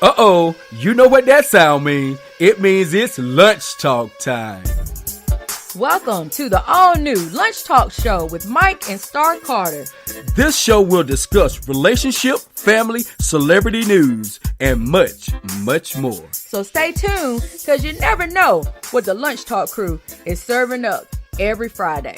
Uh-oh, you know what that sound means. It means it's lunch talk time. Welcome to the all-new Lunch Talk Show with Mike and Starr Carter. This show will discuss relationship, family, celebrity news, and much, much more. So stay tuned, because you never know what the Lunch Talk crew is serving up every Friday.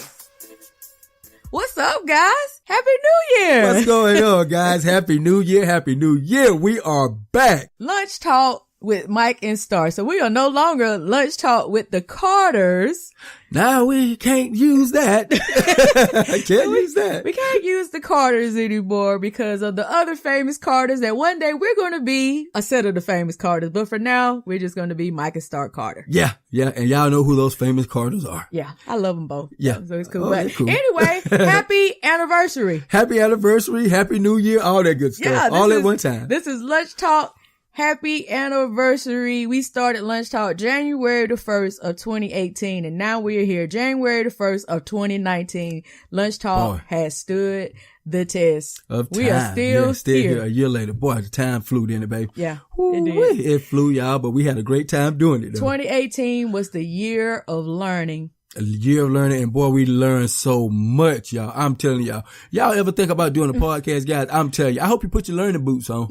What's up, guys? Happy New Year! What's going on, guys? Happy New Year, Happy New Year. We are back. Lunch Talk with Mike and Starr. So we are no longer Lunch Talk with the Carters. Now we can't use that. I can't use that. We can't use the Carters anymore because of the other famous Carters that one day we're going to be a set of the famous Carters. But for now, we're just going to be Mike and Starr Carter. Yeah. And y'all know who those famous Carters are. Yeah. I love them both. Yeah. So it's cool. Oh, But cool. Anyway, happy anniversary. Happy anniversary, Happy New Year, all that good stuff. Yeah, all at one time. This is Lunch Talk. Happy anniversary. We started Lunch Talk January the 1st of 2018, and now we're here January the 1st of 2019. Lunch Talk has stood the test. Of time. We are still here. A year later. Boy, the time flew, didn't it, baby? Yeah, it did. It flew, y'all, but we had a great time doing it, though. 2018 was the year of learning. A year of learning, and boy, we learned so much, y'all. I'm telling y'all. Y'all ever think about doing a podcast, guys? I'm telling you. I hope you put your learning boots on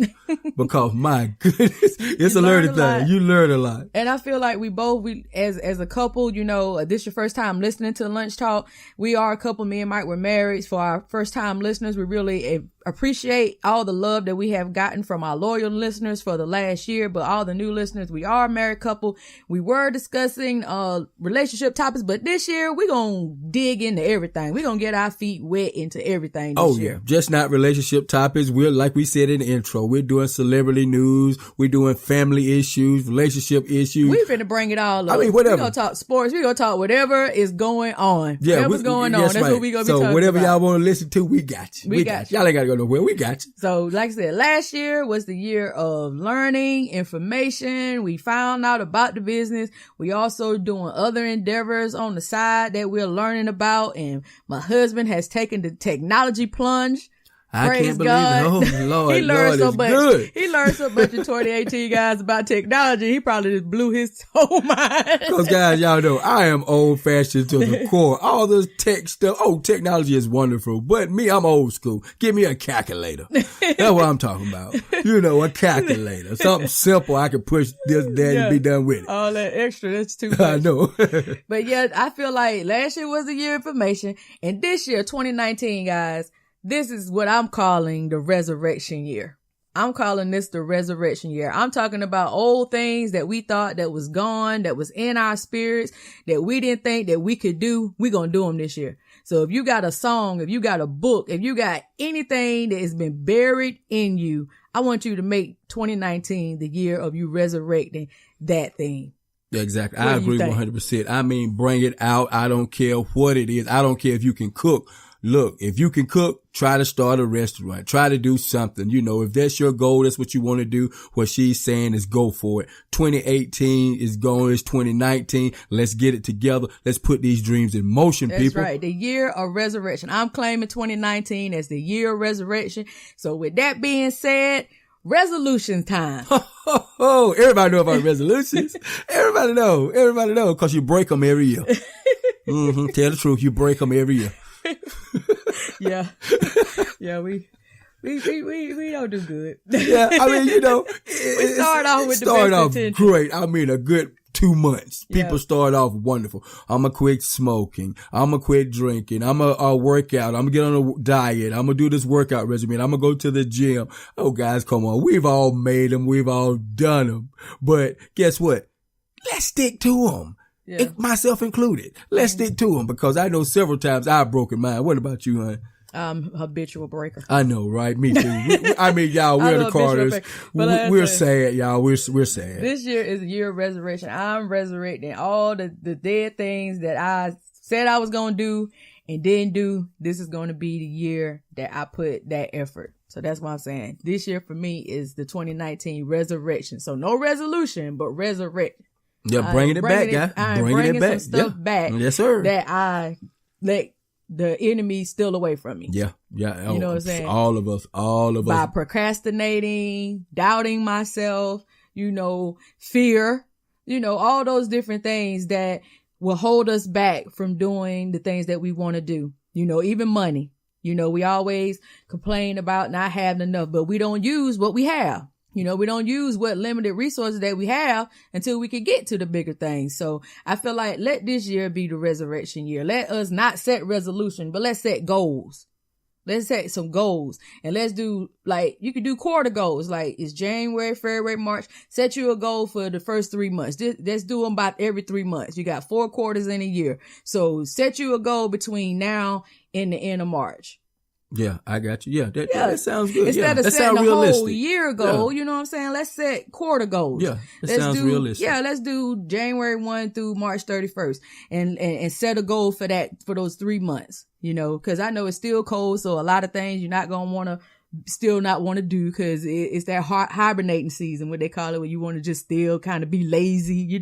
because my goodness, it's a learning thing. You learn a lot. And I feel like we as a couple, this your first time listening to Lunch Talk. We are a couple. Me and Mike were married. For our first time listeners, we really appreciate all the love that we have gotten from our loyal listeners for the last year. But all the new listeners, we are a married couple. We were discussing relationship topics, but this year we're gonna dig into everything. We're gonna get our feet wet into everything this year. Just not relationship topics. We're, like we said in the intro, we're doing celebrity news, we're doing family issues, relationship issues. We're finna bring it all up. I mean, whatever. We're gonna talk sports, we're gonna talk whatever is going on. Yeah, whatever's going on, that's right. what we're gonna be talking about. So whatever y'all wanna listen to, we got you. We got you. Y'all ain't gotta go nowhere, we got you. So like I said, last year was the year of learning, information. We found out about the business. We also doing other endeavors on the side that we're learning about, and my husband has taken the technology plunge. I Praise can't believe God. it. Oh, Lord, He learned so much. Good. He learned so much in 2018, guys, about technology. He probably just blew his whole mind. Because, guys, y'all know I am old-fashioned to the core. All this tech stuff. Oh, technology is wonderful. But me, I'm old school. Give me a calculator. That's what I'm talking about. A calculator. Something simple. I can push this, that, and be done with it. All that extra, that's too much. I know. But yeah, I feel like last year was the year of information. And this year, 2019, guys, this is what I'm calling the resurrection year. I'm calling this the resurrection year. I'm talking about old things that we thought that was gone, that was in our spirits, that we didn't think that we could do. We're going to do them this year. So if you got a song, if you got a book, if you got anything that has been buried in you, I want you to make 2019 the year of you resurrecting that thing. Exactly. I agree 100%. I mean, bring it out. I don't care what it is. I don't care if you can cook. Look, if you can cook, try to start a restaurant. Try to do something. If that's your goal, that's what you want to do. What she's saying is go for it. 2018 is going. It's 2019. Let's get it together. Let's put these dreams in motion, people. That's right. The year of resurrection. I'm claiming 2019 as the year of resurrection. So with that being said, resolution time. Everybody know about resolutions. Everybody know. Cause you break them every year. Tell the truth. You break them every year. Yeah, we don't do good. Yeah, I mean, we start off with the best intention. Great. I mean, a good 2 months. People start off wonderful. I'm gonna quit smoking. I'm gonna quit drinking. I'm gonna work out. I'm gonna get on a diet. I'm gonna do this workout regimen. I'm gonna go to the gym. Oh, guys, come on. We've all made them. We've all done them. But guess what? Let's stick to them. Yeah. Myself included. Let's stick to them because I know several times I've broken mine. What about you, hon? Habitual breaker. I know, right? Me too. I mean, y'all, we're the Carters. We're sad, y'all. We're sad. This year is a year of resurrection. I'm resurrecting all the dead things that I said I was going to do and didn't do. This is going to be the year that I put that effort. So that's what I'm saying. This year for me is the 2019 resurrection. So no resolution, but resurrect. Yeah, bringing it back, guy. I'm bringing some stuff back. Yes, sir. That I let the enemy's still away from me. Yeah. You know what I'm saying? All of us. By procrastinating, doubting myself, fear, all those different things that will hold us back from doing the things that we want to do. Even money. We always complain about not having enough, but we don't use what we have. We don't use what limited resources that we have until we can get to the bigger things. So I feel like let this year be the resurrection year. Let us not set resolution, but let's set goals. Let's set some goals, and let's do, you could do quarter goals. Like, it's January, February, March. Set you a goal for the first 3 months. Let's do them about every 3 months. You got 4 quarters in a year. So set you a goal between now and the end of March. Yeah, I got you. Yeah, that sounds good. Instead of setting a whole year goal, you know what I'm saying? Let's set quarter goals. Yeah, that sounds realistic. Yeah, let's do January 1 through March 31st and set a goal for those 3 months, because I know it's still cold. So a lot of things you're not going to not want to do because it's that hibernating season, what they call it, where you want to just still kind of be lazy,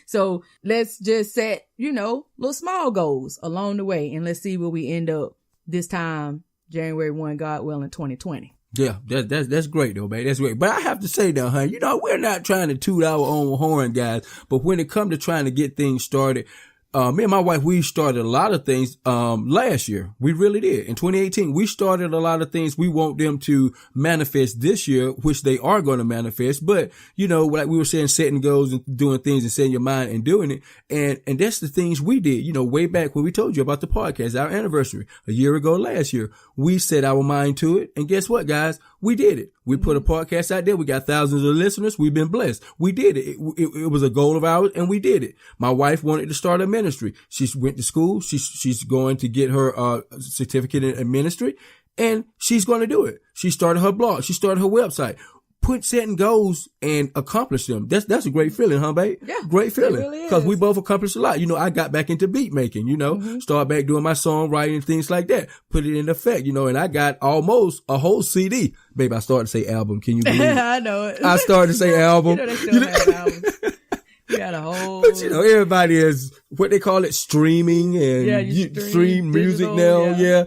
So let's just set, little small goals along the way, and let's see where we end up this time. January 1, God willing, 2020. Yeah, that's great though, man. That's great. But I have to say though, we're not trying to toot our own horn, guys. But when it comes to trying to get things started, me and my wife, we started a lot of things, last year. We really did. In 2018, we started a lot of things. We want them to manifest this year, which they are going to manifest. But, like we were saying, setting goals and doing things and setting your mind and doing it. And that's the things we did, way back when we told you about the podcast, our anniversary a year ago last year. We set our mind to it. And guess what, guys? We did it. We put a podcast out there. We got thousands of listeners. We've been blessed. We did it. It was a goal of ours, and we did it. My wife wanted to start a ministry. She went to school. She's going to get her certificate in ministry, and she's going to do it. She started her blog. She started her website. Setting goals and accomplish them. That's a great feeling, huh, babe? Yeah. Great feeling. It really is. Because we both accomplished a lot. I got back into beat making, start back doing my songwriting and things like that. Put it in effect, and I got almost a whole CD. Babe, I started to say album. Can you believe it? I know it. I started to say album. They still have albums. You got a whole. But everybody is what they call it, streaming, and you stream music now. Yeah.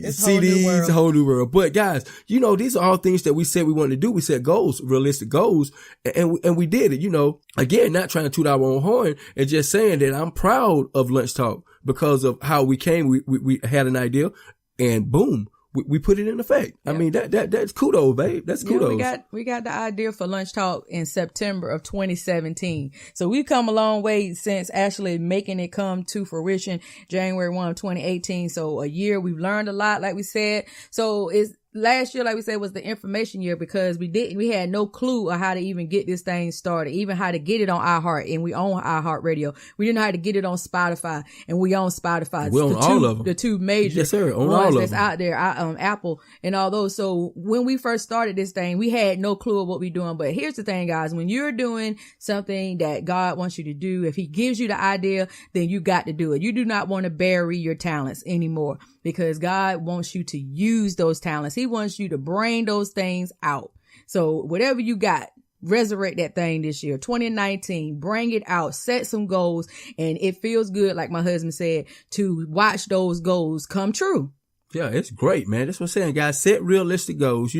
CDs, a whole new world. But guys, these are all things that we said we wanted to do. We set goals, realistic goals, and we did it. Again, not trying to toot our own horn, and just saying that I'm proud of Lunch Talk because of how we came. We had an idea, and boom. We put it in effect. Yep. I mean, that's kudos, babe. That's kudos. We got the idea for Lunch Talk in September of 2017. So we've come a long way since actually making it come to fruition January 1 of 2018. So a year, we've learned a lot, like we said. So last year, like we said, was the information year because we had no clue on how to even get this thing started, even how to get it on iHeart, and we own iHeart Radio. We didn't know how to get it on Spotify, and we own Spotify. We own all of them. The two major ones that's out there, Apple and all those. So when we first started this thing, we had no clue of what we're doing. But here's the thing, guys, when you're doing something that God wants you to do, if he gives you the idea, then you got to do it. You do not want to bury your talents anymore because God wants you to use those talents. He wants you to bring those things out. So whatever you got, resurrect that thing this year, 2019, bring it out, set some goals. And it feels good, like my husband said, to watch those goals come true. Yeah, it's great, man. That's what I'm saying, guys. Set realistic goals,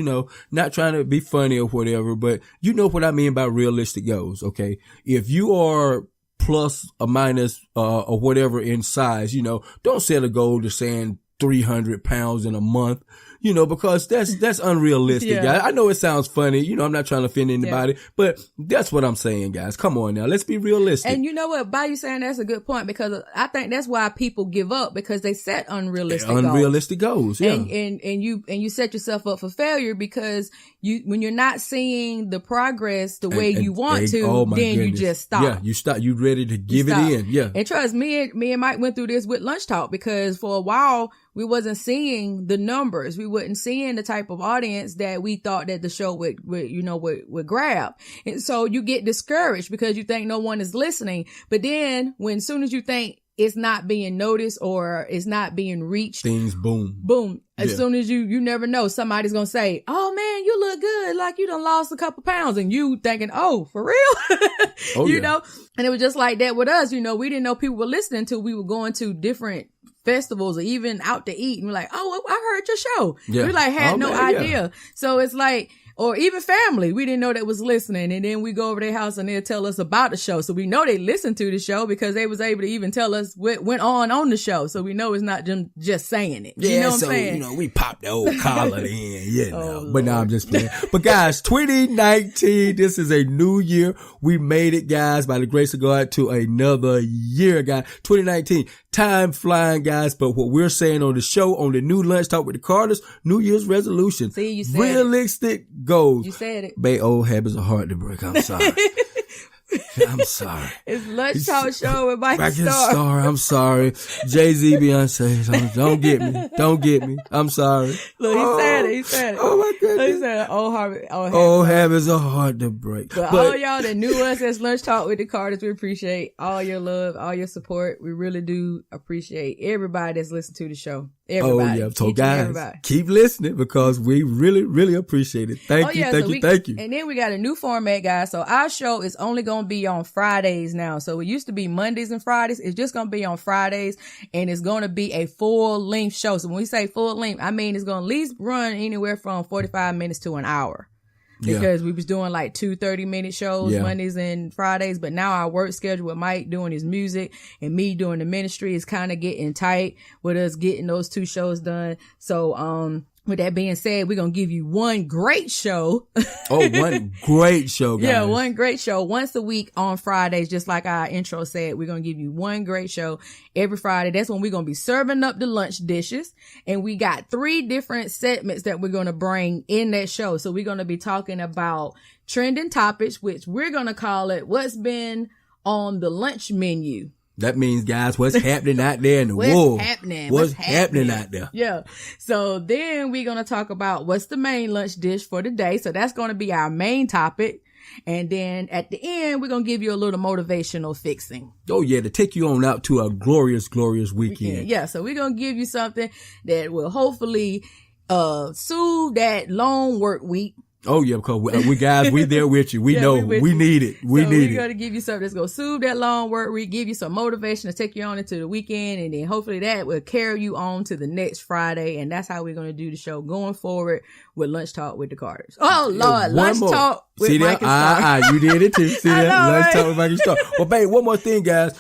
not trying to be funny or whatever, but you know what I mean by realistic goals, okay? If you are plus or minus, or whatever in size, don't set a goal to saying 300 pounds in a month, because that's unrealistic, guys. I know it sounds funny. I'm not trying to offend anybody, but that's what I'm saying, guys. Come on now. Let's be realistic. And you know what? By you saying that's a good point, because I think that's why people give up, because they set unrealistic goals. Yeah. And you set yourself up for failure because when you're not seeing the progress the way you want to, then you just stop. Yeah. You stop. You ready to give it in. Yeah. And trust me and Mike went through this with Lunch Talk, because for a while, we wasn't seeing the numbers. We wasn't seeing the type of audience that we thought that the show would grab. And so you get discouraged because you think no one is listening. But then as soon as you think it's not being noticed or it's not being reached, things boom. As soon as you never know, somebody's going to say, "Oh man, you look good. Like you done lost a couple pounds." And you thinking, "Oh, for real?" you know? And it was just like that with us. We didn't know people were listening until we were going to different festivals or even out to eat and we're like, oh, I heard your show. Yeah. We like had no idea. Yeah. So it's like, or even family, we didn't know that was listening. And then we go over their house and they'll tell us about the show. So we know they listened to the show because they was able to even tell us what went on the show. So we know it's not them just saying it. Yeah, you know what so, I'm saying? you know, we popped the old collar in, you know. Oh, but no, I'm just playing. But guys, 2019, this is a new year. We made it, guys, by the grace of God, to another year, guys. 2019, time flying, guys. But what we're saying on the show, on the new Lunch Talk with the Carters, New Year's resolution. See, you said realistic goals. You said it. Bae, old habits are hard to break. I'm sorry. I'm sorry. It's Lunch Talk Show with Mike and Starr. I'm sorry. Jay-Z, Beyonce. Don't get me. Don't get me. I'm sorry. Look, he said it. Oh my goodness. He said old habits are hard to break. But all y'all that knew us as Lunch Talk with the Carters, we appreciate all your love, all your support. We really do appreciate everybody that's listened to the show. Everybody. Oh yeah. So guys, keep listening because we really, really appreciate it. Thank you. And then we got a new format, guys. So our show is only going to be on Fridays now. So it used to be Mondays and Fridays. It's just going to be on Fridays and it's going to be a full length show. So when we say full length, I mean, it's going to at least run anywhere from 45 minutes to an hour. Because we was doing like 2 30-minute shows Mondays and Fridays. But now our work schedule with Mike doing his music and me doing the ministry is kind of getting tight with us getting those 2 shows done. So, with that being said, we're going to give you one great show. One great show, guys. Yeah, one great show once a week on Fridays, just like our intro said. We're going to give you one great show every Friday. That's when we're going to be serving up the lunch dishes. And we got 3 different segments that we're going to bring in that show. So we're going to be talking about trending topics, which we're going to call it What's Been on the Lunch Menu. That means, guys, what's happening out there in the world? What's happening out there? Yeah. So then we're going to talk about what's the main lunch dish for the day. So that's going to be our main topic. And then at the end, we're going to give you a little motivational fixing. Oh, yeah, to take you on out to a glorious, glorious weekend. Yeah. So we're going to give you something that will hopefully soothe that long work week. Oh yeah, because we guys, we there with you. We know we need it. We're going to give you something that's going to soothe that long work week, give you some motivation to take you on into the weekend. And then hopefully that will carry you on to the next Friday. And that's how we're going to do the show going forward with Lunch Talk with the Carters. Oh Lord, Lunch Talk with Mike and Starr. You did it too. See that? Know, Lunch right? Talk with Mike and Starr. Well, babe, one more thing, guys.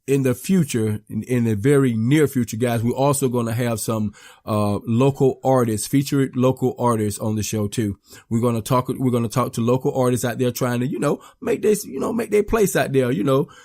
In the future, in the very near future, guys, we're also going to have some, local artists, featured local artists on the show too. We're going to talk to local artists out there trying to, make their place out there,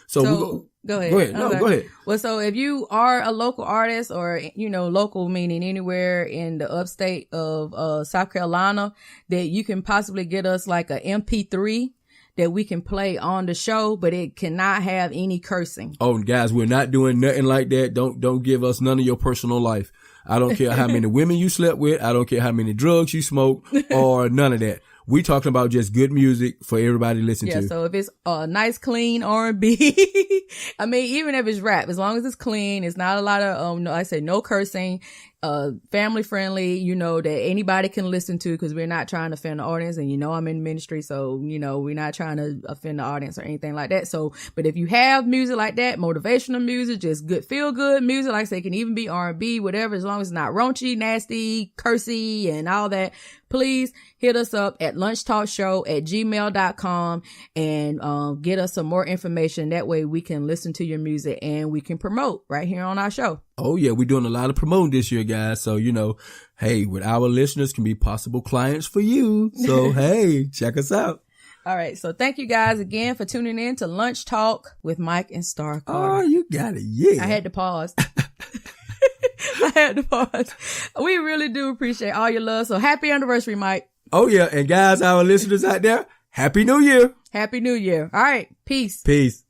So go ahead. Go ahead. No, go ahead. Well, so if you are a local artist or, local meaning anywhere in the upstate of, South Carolina that you can possibly get us like a MP3 that we can play on the show, but it cannot have any cursing. Oh, guys, we're not doing nothing like that. Don't give us none of your personal life. I don't care how many women you slept with. I don't care how many drugs you smoked or none of that. We talking about just good music for everybody to listen to. Yeah, so if it's a nice, clean R&B, I mean, even if it's rap, as long as it's clean, it's not a lot of, like I say, no cursing, family friendly, that anybody can listen to because we're not trying to offend the audience. And I'm in ministry, so, we're not trying to offend the audience or anything like that. So, but if you have music like that, motivational music, just good, feel good music, like I say, it can even be R&B, whatever, as long as it's not raunchy, nasty, cursy, and all that. Please hit us up at lunchtalkshow@gmail.com and get us some more information. That way we can listen to your music and we can promote right here on our show. Oh yeah, we're doing a lot of promoting this year, guys. So, hey, with our listeners can be possible clients for you. So, hey, check us out. All right. So thank you guys again for tuning in to Lunch Talk with Mike and Starr. Oh, you got it. Yeah. I had to pause. We really do appreciate all your love. So happy anniversary, Mike. Oh yeah. And guys, our listeners out there, Happy New Year. Happy New Year. All right. Peace. Peace.